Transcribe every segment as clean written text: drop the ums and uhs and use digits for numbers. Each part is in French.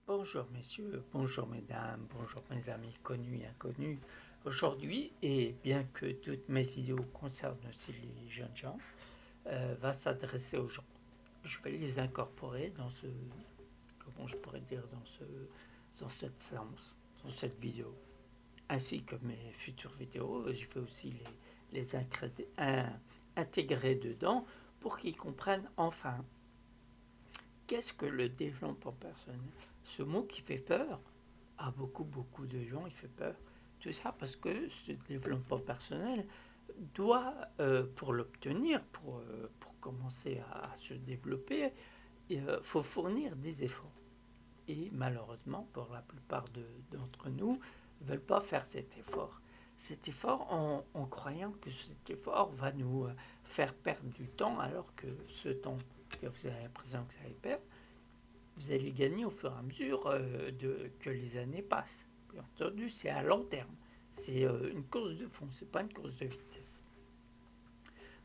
Bonjour messieurs, bonjour mesdames, bonjour mes amis connus et inconnus. Aujourd'hui, et bien que toutes mes vidéos concernent aussi les jeunes gens, va s'adresser aux gens. Je vais les incorporer dans ce, comment je pourrais dire, dans cette séance, dans cette vidéo. Ainsi que mes futures vidéos, je vais aussi intégrer dedans pour qu'ils comprennent enfin qu'est-ce que le développement personnel. Ce mot qui fait peur, à beaucoup de gens, il fait peur. Tout ça parce que ce développement personnel doit, pour l'obtenir, pour commencer à se développer, il faut fournir des efforts. Et malheureusement, pour la plupart d'entre nous, ne veulent pas faire cet effort. Cet effort en croyant que cet effort va nous faire perdre du temps, alors que ce temps que vous avez l'impression que vous allez perdre, vous allez gagner au fur et à mesure que les années passent. Bien entendu, c'est à long terme. C'est une course de fond, c'est pas une course de vitesse.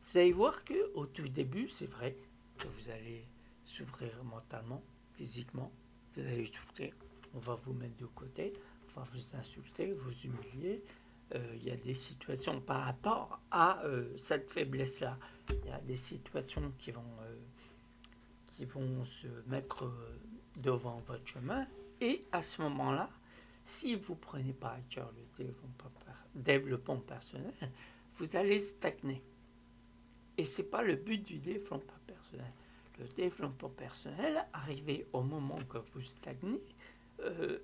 Vous allez voir que au tout début, c'est vrai que vous allez souffrir mentalement, physiquement, vous allez souffrir. On va vous mettre de côté, on va vous insulter, vous humilier. Il y a des situations par rapport à cette faiblesse-là. Il y a des situations qui vont se mettre devant votre chemin. Et à ce moment-là, si vous ne prenez pas à cœur le développement personnel, vous allez stagner. Et ce n'est pas le but du développement personnel. Le développement personnel, arrivé au moment que vous stagnez,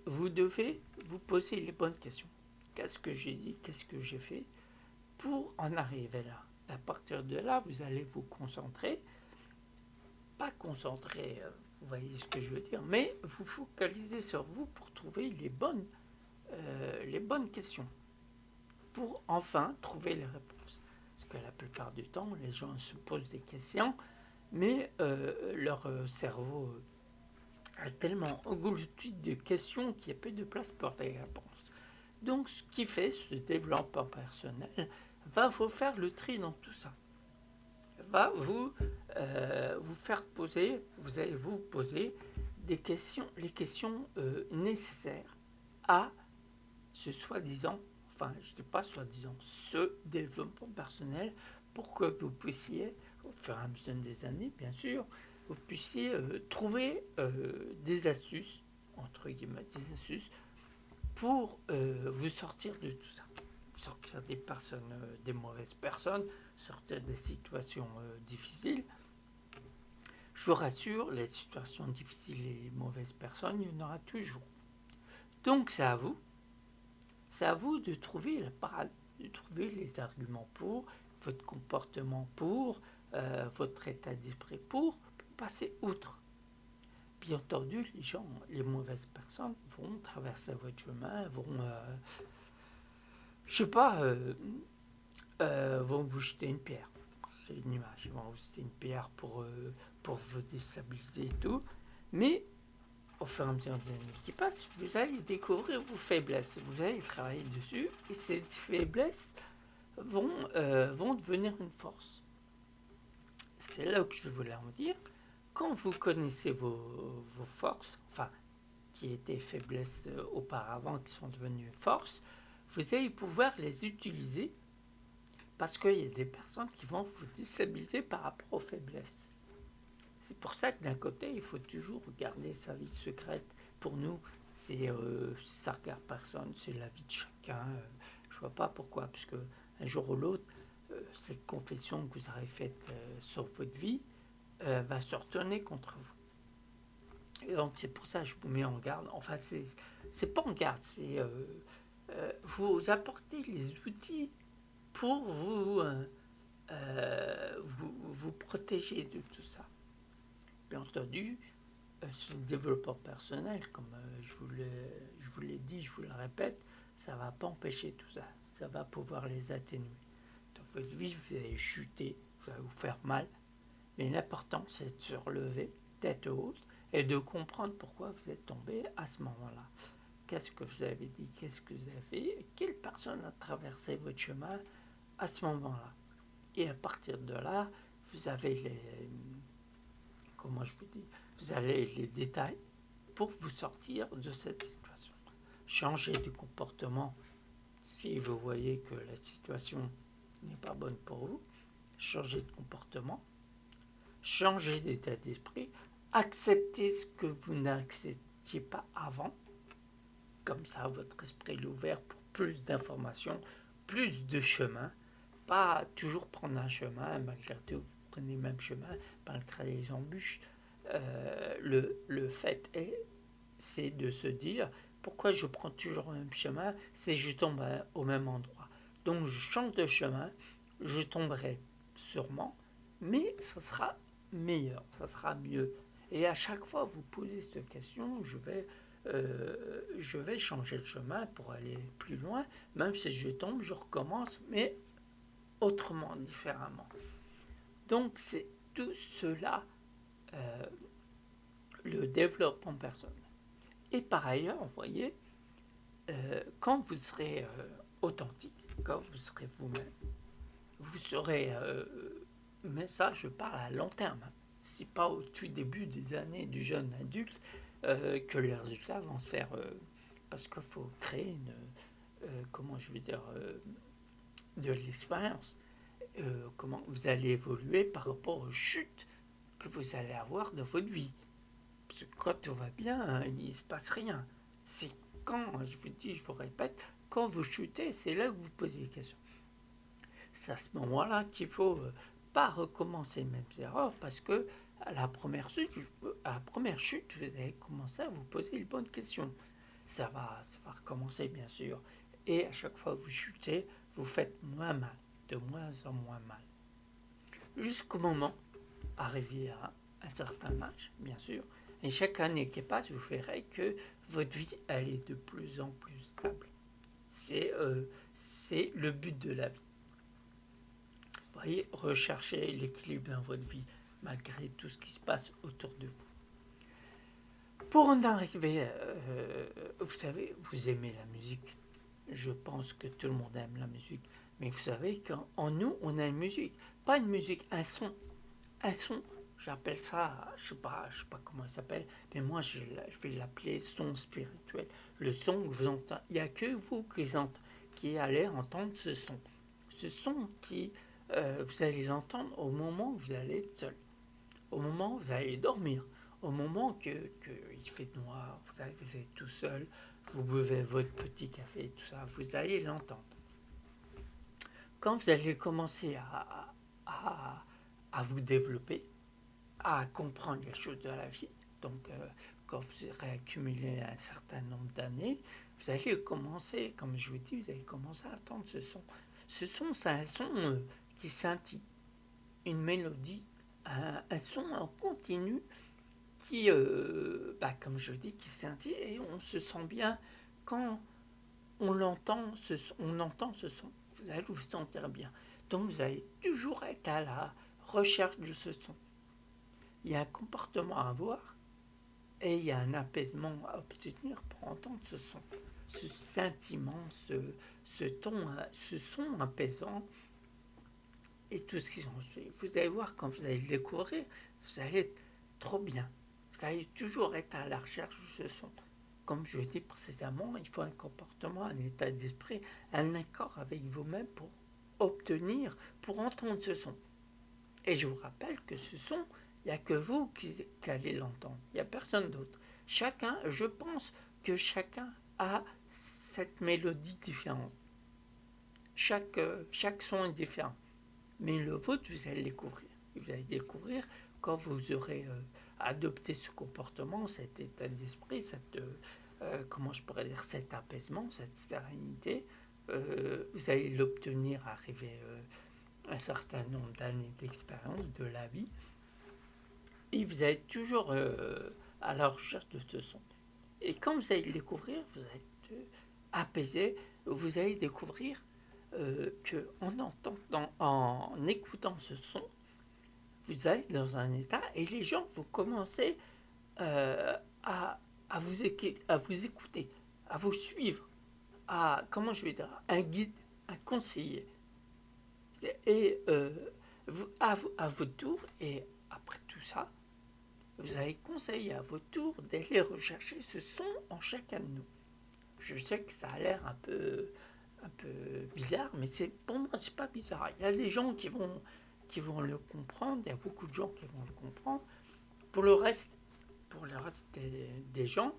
vous devez vous poser les bonnes questions. Qu'est-ce que j'ai dit? Qu'est-ce que j'ai fait pour en arriver là? À partir de là, vous allez vous concentrer, pas concentrer, vous voyez ce que je veux dire, mais vous focaliser sur vous pour trouver les bonnes questions, pour enfin trouver les réponses. Parce que la plupart du temps, les gens se posent des questions, mais leur cerveau a tellement englouti de questions qu'il n'y a peu de place pour les réponses. Donc ce qui fait ce développement personnel va vous faire le tri dans tout ça. Va vous faire poser, vous allez vous poser des questions, les questions nécessaires à ce soi-disant, enfin je ne dis pas soi-disant, ce développement personnel pour que vous puissiez, au fur et à mesure des années bien sûr, vous puissiez trouver des astuces, entre guillemets des astuces, pour vous sortir de tout ça. Sortir des personnes, des mauvaises personnes, sortir des situations difficiles. Je vous rassure, les situations difficiles et les mauvaises personnes, il y en aura toujours. Donc c'est à vous de trouver la parade, de trouver les arguments pour, votre comportement pour, votre état d'esprit pour passer outre. Bien entendu, les gens, les mauvaises personnes vont traverser votre chemin, vont, je sais pas, vont vous jeter une pierre. C'est une image, ils vont vous jeter une pierre pour vous déstabiliser et tout. Mais au fur et à mesure des années qui passent, vous allez découvrir vos faiblesses, vous allez travailler dessus, et ces faiblesses vont devenir une force. C'est là que je voulais en dire. Quand vous connaissez vos forces, enfin, qui étaient faiblesses auparavant, qui sont devenues forces, vous allez pouvoir les utiliser parce qu'il y a des personnes qui vont vous déstabiliser par rapport aux faiblesses. C'est pour ça que d'un côté, il faut toujours garder sa vie secrète. Pour nous, ça ne regarde personne, c'est la vie de chacun. Je ne vois pas pourquoi, parce que un jour ou l'autre, cette confession que vous avez faite sur votre vie va se retourner contre vous. Et donc c'est pour ça que je vous mets en garde. Enfin, c'est pas en garde, c'est vous apporter les outils pour vous protéger de tout ça. Bien entendu, le développement personnel, comme je vous l'ai dit, je vous le répète, ça ne va pas empêcher tout ça. Ça va pouvoir les atténuer. Dans votre vie, vous allez chuter, ça va vous faire mal. Mais l'important, c'est de se relever, tête haute, et de comprendre pourquoi vous êtes tombé à ce moment-là. Qu'est-ce que vous avez dit, qu'est-ce que vous avez fait, quelle personne a traversé votre chemin à ce moment-là. Et à partir de là, vous avez comment je vous dis, vous avez les détails, pour vous sortir de cette situation. Changez de comportement si vous voyez que la situation n'est pas bonne pour vous. Changez de comportement, changez d'état d'esprit, acceptez ce que vous n'acceptiez pas avant. Comme ça, votre esprit est ouvert pour plus d'informations, plus de chemins. Pas toujours prendre un chemin, malgré tout, vous prenez le même chemin, malgré les embûches. Le fait est, c'est de se dire, pourquoi je prends toujours le même chemin, c'est que je tombe au même endroit. Donc je change de chemin, je tomberai sûrement, mais ça sera meilleur, ça sera mieux. Et à chaque fois vous posez cette question, je vais changer de chemin pour aller plus loin, même si je tombe, je recommence, mais autrement, différemment. Donc c'est tout cela, euh, le développement personnel. Et par ailleurs, vous voyez, quand vous serez authentique, quand vous serez vous-même, vous serez, mais ça je parle à long terme, hein. C'est pas au tout début des années du jeune adulte que les résultats vont se faire, parce qu'il faut créer comment je vais dire, de l'expérience. Comment vous allez évoluer par rapport aux chutes que vous allez avoir dans votre vie. Parce que quand tout va bien, hein, il ne se passe rien. C'est quand, je vous dis, je vous répète, quand vous chutez, c'est là que vous posez les questions. C'est à ce moment-là qu'il ne faut pas recommencer les mêmes erreurs parce que à la première chute, vous allez commencer à vous poser les bonnes questions. Ça va recommencer, bien sûr. Et à chaque fois que vous chutez, vous faites moins mal, de moins en moins mal. Jusqu'au moment, arrivé à un certain âge, bien sûr, et chaque année qui passe, vous verrez que votre vie, elle est de plus en plus stable. C'est le but de la vie. Vous voyez, recherchez l'équilibre dans votre vie, malgré tout ce qui se passe autour de vous. Pour en arriver, vous savez, vous aimez la musique. Je pense que tout le monde aime la musique. Mais vous savez qu'en nous, on a une musique. Pas une musique, un son. Un son, j'appelle ça, je sais pas comment il s'appelle, mais moi je vais l'appeler son spirituel. Le son que vous entendez, il n'y a que vous qui allez entendre ce son. Ce son qui, vous allez l'entendre au moment où vous allez être seul, au moment où vous allez dormir, au moment que il fait noir, vous êtes tout seul, vous buvez votre petit café, tout ça, vous allez l'entendre. Quand vous allez commencer à vous développer, à comprendre les choses de la vie, donc quand vous aurez accumulé un certain nombre d'années, vous allez commencer, comme je vous dis, vous allez commencer à entendre ce son. Ce son, c'est un son qui scintille, une mélodie, un son en continu qui, comme je dis, qui scintille et on se sent bien quand on entend ce son. Vous allez vous sentir bien. Donc vous allez toujours être à la recherche de ce son. Il y a un comportement à avoir et il y a un apaisement à obtenir pour entendre ce son, ce sentiment, ce ton, ce son apaisant et tout ce qui s'en suit. Vous allez voir quand vous allez le découvrir, vous allez être trop bien. Vous allez toujours être à la recherche de ce son. Comme je l'ai dit précédemment, il faut un comportement, un état d'esprit, un accord avec vous-même pour obtenir, pour entendre ce son. Et je vous rappelle que ce son, il n'y a que vous qui allez l'entendre. Il n'y a personne d'autre. Chacun, je pense que chacun a cette mélodie différente. Chaque son est différent. Mais le vôtre, vous allez le découvrir. Vous allez découvrir quand vous aurez adopté ce comportement, cet état d'esprit, comment je pourrais dire, cet apaisement, cette sérénité. Vous allez l'obtenir arriver un certain nombre d'années d'expérience de la vie. Et vous allez toujours à la recherche de ce son. Et quand vous allez le découvrir, vous allez être apaisé, vous allez découvrir que en écoutant ce son, vous êtes dans un état et les gens vont commencer à, à vous écouter, à vous suivre, à, comment je vais dire, un guide, un conseiller. Et à votre tour, et après tout ça, vous allez conseiller à votre tour d'aller rechercher ce son en chacun de nous. Je sais que ça a l'air un peu bizarre, mais pour moi, c'est pas bizarre. Il y a des gens qui vont le comprendre, il y a beaucoup de gens qui vont le comprendre. Pour le reste, des gens,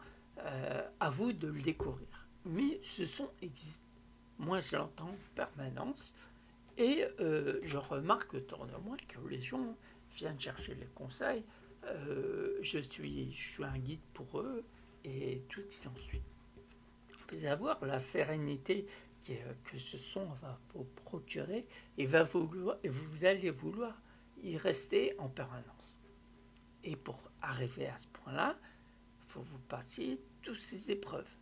à vous de le découvrir. Mais ce son existe. Moi, je l'entends en permanence et je remarque autour de moi que les gens viennent chercher les conseils. Je suis un guide pour eux et tout ce qui s'ensuit. Vous avoir la sérénité que ce son va vous procurer et vous allez vouloir y rester en permanence. Et pour arriver à ce point-là, il faut vous passiez toutes ces épreuves.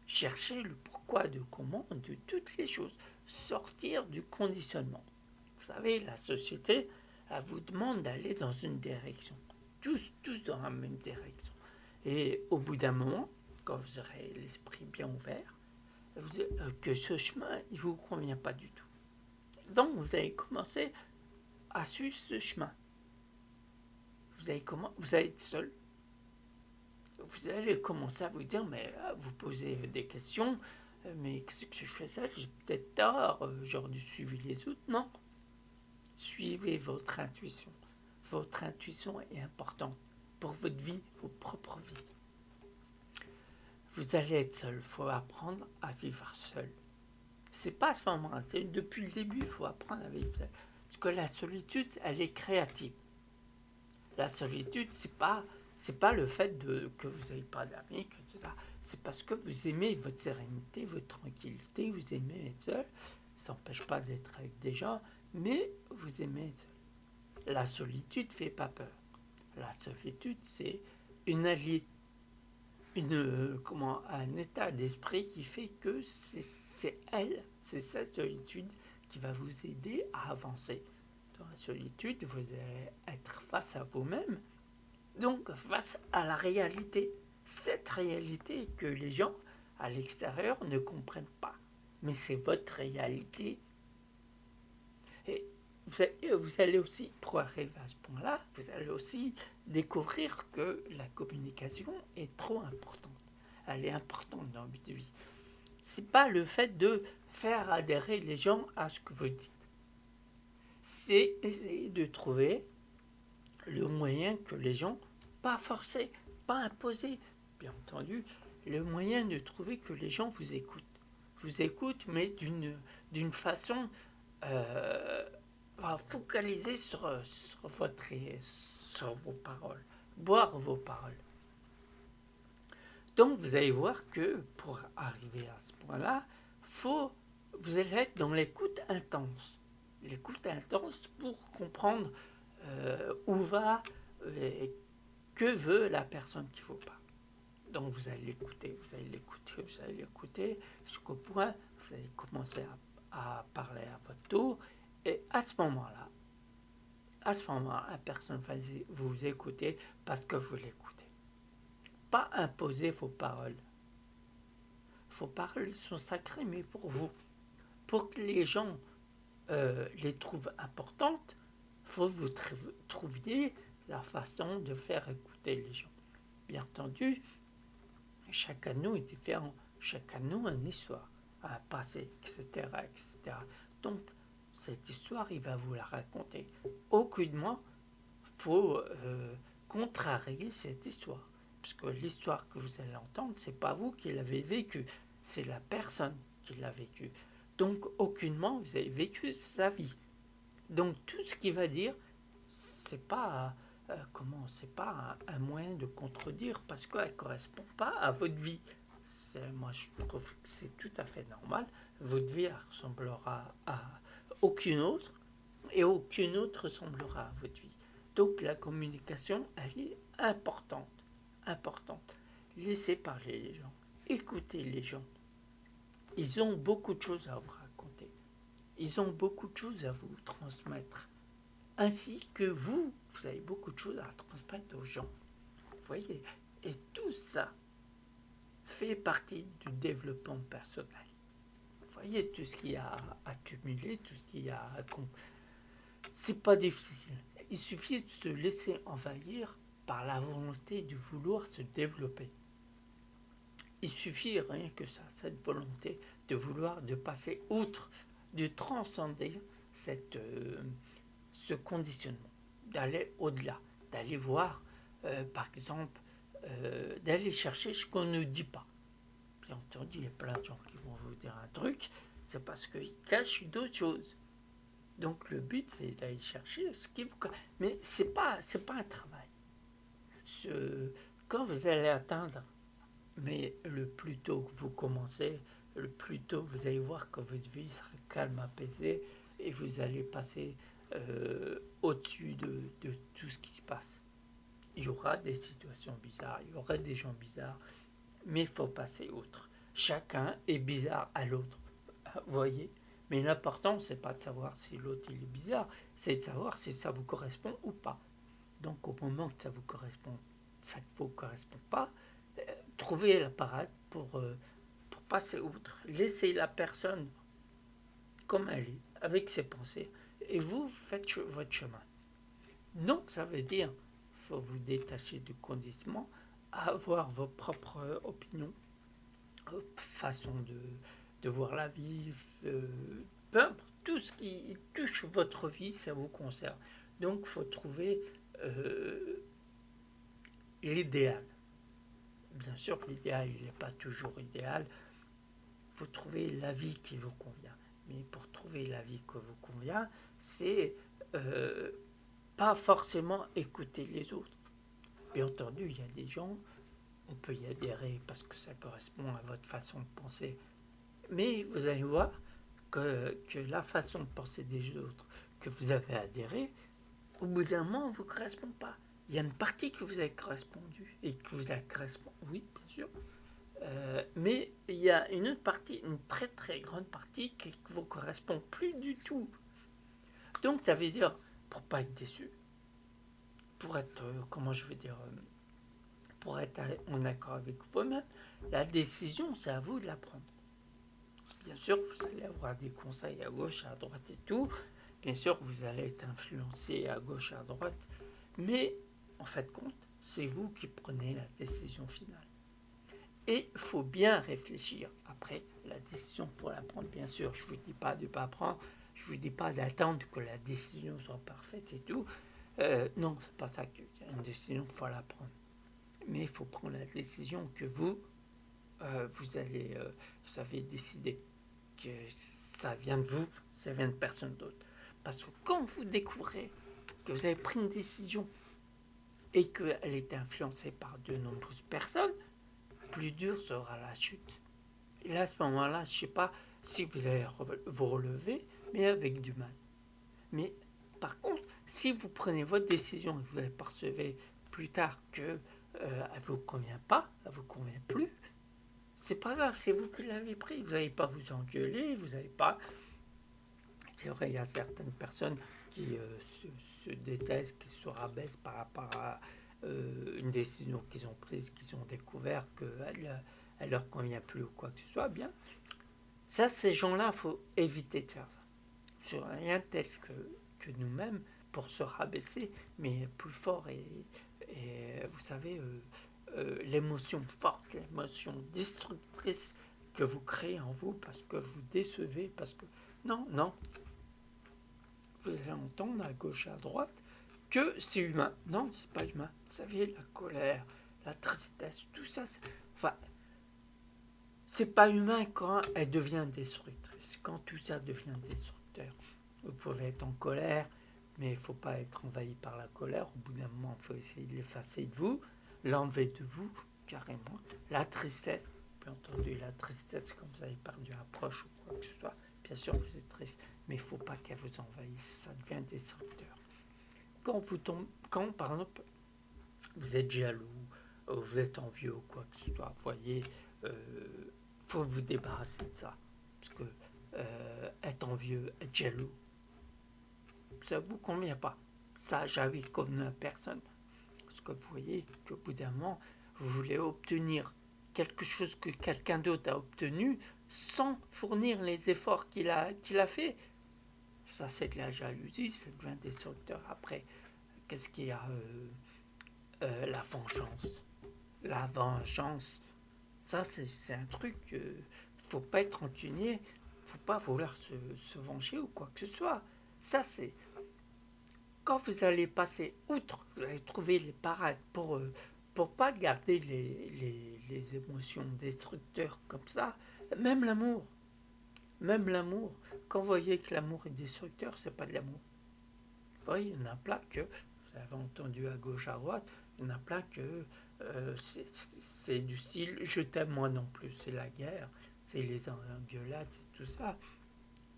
Chercher le pourquoi de comment de toutes les choses. Sortir du conditionnement. Vous savez, la société, elle vous demande d'aller dans une direction. Tous dans la même direction. Et au bout d'un moment, quand vous aurez l'esprit bien ouvert, que ce chemin, il ne vous convient pas du tout. Donc, vous allez commencer à suivre ce chemin. Vous allez être seul. Vous allez commencer à vous dire, mais vous posez des questions, mais qu'est-ce que je fais ça? J'ai peut-être tort, j'aurais dû suivre les autres. Non. Suivez votre intuition. Votre intuition est importante pour votre vie, votre propre vie. Vous allez être seul. Il faut apprendre à vivre seul. C'est pas à ce moment-là. Depuis le début, il faut apprendre à vivre seul. Parce que la solitude, elle est créative. La solitude, c'est pas le fait que vous n'avez pas d'amis, que tout ça. C'est parce que vous aimez votre sérénité, votre tranquillité, vous aimez être seul. Ça n'empêche pas d'être avec des gens, mais vous aimez être seul. La solitude ne fait pas peur. La solitude, c'est une alliée, un état d'esprit qui fait que c'est cette solitude qui va vous aider à avancer. Dans la solitude, vous allez être face à vous-même, donc face à la réalité. Cette réalité que les gens à l'extérieur ne comprennent pas. Mais c'est votre réalité. Et vous allez aussi, pour arriver à ce point-là, vous allez aussi découvrir que la communication est trop importante. Elle est importante dans votre vie. C'est pas le fait de faire adhérer les gens à ce que vous dites. C'est essayer de trouver le moyen que les gens, pas forcer, pas imposer, bien entendu, le moyen de trouver que les gens vous écoutent. Vous écoutent, mais d'une façon focalisée sur vos paroles, boire vos paroles. Donc vous allez voir que pour arriver à ce point-là, vous allez être dans l'écoute intense. L'écoute intense pour comprendre où va et que veut la personne qui vous parle. Donc vous allez l'écouter, jusqu'au point vous allez commencer à parler à votre tour. Et à ce moment-là, la personne va vous écouter parce que vous l'écoutez. Pas imposer vos paroles. Vos paroles sont sacrées, mais pour vous. Pour que les gens les trouvent importantes, il faut que vous trouviez la façon de faire écouter les gens. Bien entendu, chacun de nous est différent. Chacun de nous a une histoire, un passé, etc., etc. Donc, cette histoire, il va vous la raconter. Aucunement, il faut contrarier cette histoire. Parce que l'histoire que vous allez entendre, c'est pas vous qui l'avez vécue, c'est la personne qui l'a vécue. Donc, aucunement, vous avez vécu sa vie. Donc, tout ce qu'il va dire, c'est pas c'est pas un moyen de contredire parce qu'elle ne correspond pas à votre vie. Moi, je trouve que c'est tout à fait normal. Votre vie ressemblera à aucune autre et aucune autre ressemblera à votre vie. Donc, la communication, elle est importante. Importante. Laissez parler les gens. Écoutez les gens. Ils ont beaucoup de choses à vous raconter. Ils ont beaucoup de choses à vous transmettre. Ainsi que vous avez beaucoup de choses à transmettre aux gens. Vous voyez? Et tout ça fait partie du développement personnel. Vous voyez tout ce qu'il y a à accumuler, tout ce qu'il y a à... C'est pas difficile. Il suffit de se laisser envahir par la volonté de vouloir se développer. Il suffit rien que ça, cette volonté de vouloir, de passer outre, de transcender ce conditionnement, d'aller au-delà, d'aller voir, par exemple, d'aller chercher ce qu'on ne dit pas. Bien entendu, il y a plein de gens qui vont vous dire un truc, c'est parce qu'ils cachent d'autres choses. Donc le but, c'est d'aller chercher ce qui vous... Mais c'est pas un travail. Quand vous allez atteindre, mais le plus tôt que vous commencez, le plus tôt vous allez voir que votre vie sera calme, apaisée, et vous allez passer au-dessus de tout ce qui se passe. Il y aura des situations bizarres, il y aura des gens bizarres, mais il faut passer outre. Chacun est bizarre à l'autre, vous voyez. Mais l'important, c'est pas de savoir si l'autre il est bizarre, c'est de savoir si ça vous correspond ou pas. Donc au moment que ça ne vous correspond pas, trouvez la parade pour passer outre. Laissez la personne comme elle est, avec ses pensées, et vous faites votre chemin. Donc ça veut dire qu'il faut vous détacher du conditionnement, avoir vos propres opinions, façon de voir la vie, peu importe, tout ce qui touche votre vie, ça vous concerne. Donc il faut trouver l'idéal. Bien sûr, l'idéal, il n'est pas toujours idéal. Il faut trouver la vie qui vous convient. Mais pour trouver la vie qui vous convient, c'est pas forcément écouter les autres. Bien entendu, il y a des gens, on peut y adhérer parce que ça correspond à votre façon de penser. Mais vous allez voir que la façon de penser des autres que vous avez adhéré, au bout d'un moment, ne vous correspond pas. Il y a une partie que vous avez correspondu et que vous avez correspondu, oui, bien sûr. Mais il y a une autre partie, une très très grande partie qui ne vous correspond plus du tout. Donc ça veut dire, pour pas être déçu, pour être, comment je veux dire, pour être en accord avec vous-même, la décision, c'est à vous de la prendre. Bien sûr, vous allez avoir des conseils à gauche, à droite et tout. Bien sûr, vous allez être influencé à gauche, à droite. Mais, en fait de compte, c'est vous qui prenez la décision finale. Et il faut bien réfléchir après la décision pour la prendre. Bien sûr, je ne vous dis pas de ne pas prendre. Je ne vous dis pas d'attendre que la décision soit parfaite et tout. Non, c'est pas ça que une décision, il faut la prendre. Mais il faut prendre la décision que vous avez décidé. Que ça vient de vous, ça vient de personne d'autre. Parce que quand vous découvrez que vous avez pris une décision et qu'elle est influencée par de nombreuses personnes, plus dur sera la chute. Et là, à ce moment-là, je ne sais pas si vous allez vous relever, mais avec du mal. Mais par contre, si vous prenez votre décision et que vous allez percevoir plus tard que elle vous convient pas, elle vous convient plus, c'est pas grave, c'est vous qui l'avez pris. Vous n'allez pas vous engueuler, vous n'allez pas. C'est vrai, il y a certaines personnes qui se détestent, qui se rabaissent par rapport à une décision qu'ils ont prise, qu'ils ont découvert qu'elle ne leur convient plus ou quoi que ce soit. Bien, ça, ces gens-là, il faut éviter de faire ça. Sur rien tel que nous-mêmes pour se rabaisser, mais plus fort et vous savez, l'émotion forte, l'émotion destructrice que vous créez en vous parce que vous décevez, parce que non, vous allez entendre à gauche et à droite que c'est humain. Non, c'est pas humain. Vous savez, la colère, la tristesse, tout ça, c'est pas humain quand elle devient destructrice, quand tout ça devient destructeur. Vous pouvez être en colère, mais il ne faut pas être envahi par la colère. Au bout d'un moment, il faut essayer de l'effacer de vous, l'enlever de vous, carrément. La tristesse, bien entendu, la tristesse quand vous avez perdu un proche ou quoi que ce soit, bien sûr vous êtes triste, mais il ne faut pas qu'elle vous envahisse, ça devient destructeur. Quand par exemple, vous êtes jaloux, vous êtes envieux ou quoi que ce soit, vous voyez, faut vous débarrasser de ça. Parce que être envieux, être jaloux, ça ne vous convient pas. Ça n'a jamais convenu à personne. Parce que vous voyez qu'au bout d'un moment, vous voulez obtenir quelque chose que quelqu'un d'autre a obtenu sans fournir les efforts qu'il a fait. Ça, c'est de la jalousie, ça devient destructeur. Après, qu'est-ce qu'il y a la vengeance. La vengeance, ça c'est un truc, faut pas être rancunier, faut pas vouloir se venger ou quoi que ce soit. Ça c'est quand vous allez passer outre, vous allez trouver les parades pour pas garder les émotions destructeurs comme ça. Même l'amour, même l'amour. Quand vous voyez que l'amour est destructeur, c'est pas de l'amour. Vous voyez, il y en a plein que, vous avez entendu à gauche, à droite, il y en a plein que c'est du style je t'aime moi non plus, c'est la guerre, c'est les engueulades, c'est tout ça.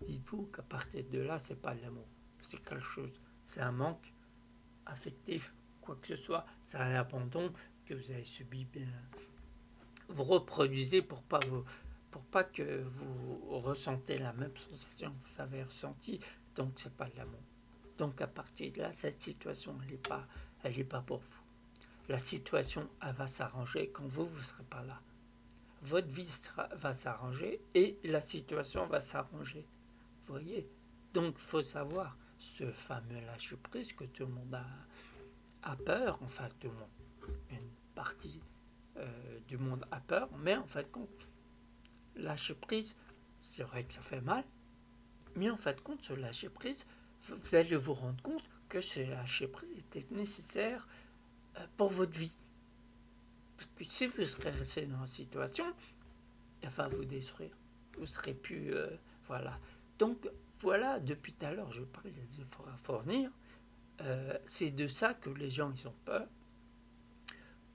Dites-vous qu'à partir de là, c'est pas de l'amour, c'est quelque chose, c'est un manque affectif, quoi que ce soit, c'est un abandon que vous avez subi. Bien, vous reproduisez pour pas que vous ressentez la même sensation que vous avez ressentie, donc c'est pas de l'amour. Donc à partir de là, cette situation, elle est pas pour vous. La situation, elle va s'arranger quand vous ne serez pas là. Votre vie va s'arranger et la situation va s'arranger. Vous voyez. Donc il faut savoir ce fameux lâcher prise que tout le monde a peur, enfin tout le monde, une partie du monde a peur, mais en fait compte, lâcher prise, c'est vrai que ça fait mal, mais en fait compte, ce lâcher prise, vous allez vous rendre compte que ce lâcher prise était nécessaire pour votre vie. Parce que si vous serez resté dans la situation, elle va vous détruire. Vous serez plus... voilà. Donc, voilà, depuis tout à l'heure, je parle des efforts à fournir. C'est de ça que les gens, ils ont peur.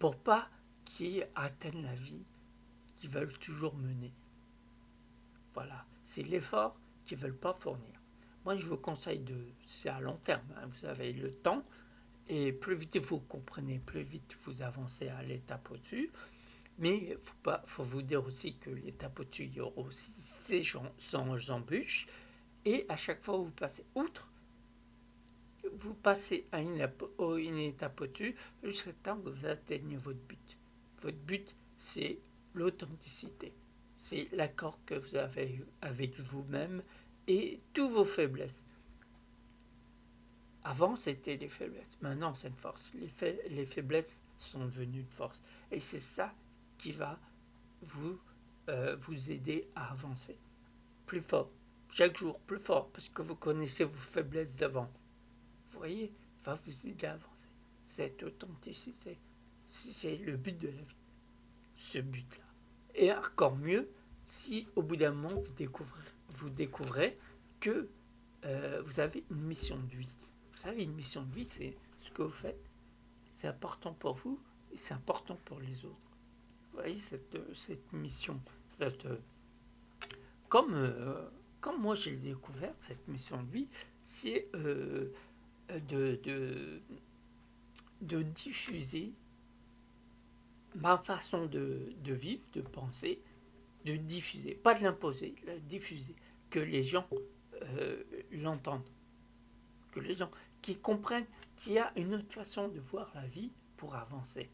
Pour pas qu'ils atteignent la vie qu'ils veulent toujours mener. Voilà. C'est l'effort qu'ils ne veulent pas fournir. Moi, je vous conseille de... C'est à long terme. Hein, vous avez le temps. Et plus vite vous comprenez, plus vite vous avancez à l'étape au-dessus. Mais faut vous dire aussi que l'étape au-dessus, il y aura aussi ces sans embûches. Et à chaque fois que vous passez outre, vous passez à une étape au-dessus jusqu'à temps que vous atteignez votre but. Votre but, c'est l'authenticité. C'est l'accord que vous avez avec vous-même et toutes vos faiblesses. Avant, c'était des faiblesses. Maintenant, c'est une force. Les faiblesses sont devenues une force. Et c'est ça qui va vous, vous aider à avancer. Plus fort. Chaque jour, plus fort. Parce que vous connaissez vos faiblesses d'avant. Vous voyez, va vous aider à avancer. Cette authenticité, c'est le but de la vie. Ce but-là. Et encore mieux, si au bout d'un moment, vous découvrez que vous avez une mission de vie. Vous savez, une mission de vie, c'est ce que vous faites. C'est important pour vous et c'est important pour les autres. Vous voyez, cette mission, comme, comme moi j'ai découvert, cette mission de vie, c'est de, de, de diffuser ma façon de vivre, de penser, de diffuser, pas de l'imposer, de diffuser, que les gens l'entendent, que les gens qui comprennent qu'il y a une autre façon de voir la vie pour avancer.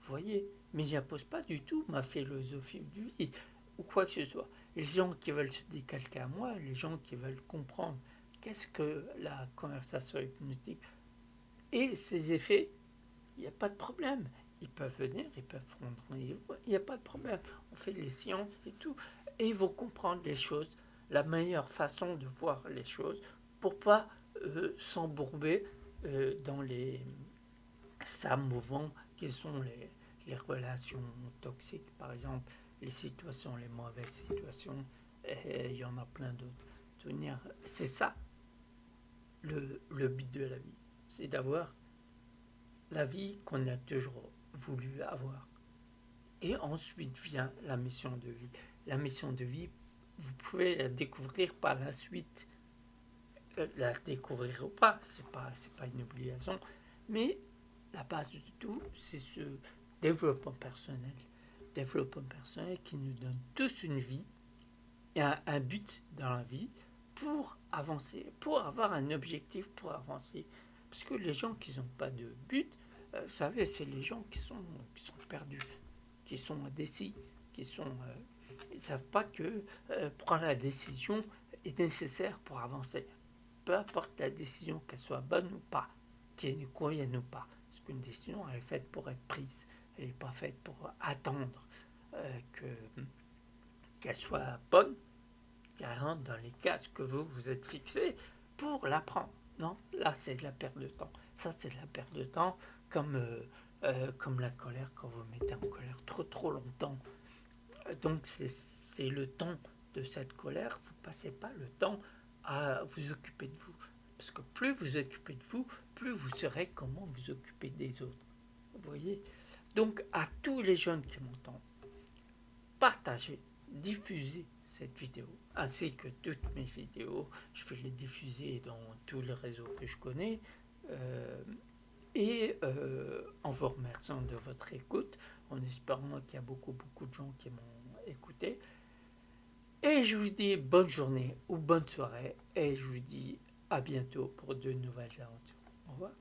Vous voyez, mais j'impose pas du tout ma philosophie de vie ou quoi que ce soit. Les gens qui veulent se décalquer à moi, les gens qui veulent comprendre qu'est-ce que la conversation hypnotique et ses effets, il n'y a pas de problème. Ils peuvent venir, ils peuvent prendre il n'y a pas de problème. On fait les sciences et tout. Et ils vont comprendre les choses, la meilleure façon de voir les choses pour pas s'embourber dans les sables mouvants qui sont les relations toxiques, par exemple, les situations, les mauvaises situations. Et il y en a plein d'autres. C'est ça le but de la vie. C'est d'avoir la vie qu'on a toujours voulu avoir. Et ensuite vient la mission de vie. La mission de vie, vous pouvez la découvrir par la suite. La découvrir ou pas, c'est pas une obligation. Mais la base du tout, c'est ce développement personnel. Développement personnel qui nous donne tous une vie et un but dans la vie pour avancer, pour avoir un objectif pour avancer. Parce que les gens qui n'ont pas de but, vous savez, c'est les gens qui sont perdus, qui sont indécis, ils ne savent pas que prendre la décision est nécessaire pour avancer. Peu importe la décision, qu'elle soit bonne ou pas, qu'elle nous convienne ou pas. Parce qu'une décision elle est faite pour être prise. Elle n'est pas faite pour attendre qu'elle soit bonne, qu'elle rentre dans les cases que vous vous êtes fixés pour la prendre. Non, là c'est de la perte de temps. Ça c'est de la perte de temps comme la colère quand vous mettez en colère trop longtemps. Donc c'est le temps de cette colère, vous ne passez pas le temps à vous occuper de vous. Parce que plus vous occupez de vous, plus vous saurez comment vous occuper des autres. Vous voyez? Donc à tous les jeunes qui m'entendent, partagez, diffusez cette vidéo, ainsi que toutes mes vidéos. Je vais les diffuser dans tous les réseaux que je connais. En vous remerciant de votre écoute, en espérant qu'il y a beaucoup de gens qui m'ont écouté. Et je vous dis bonne journée ou bonne soirée, et je vous dis à bientôt pour de nouvelles aventures. Au revoir.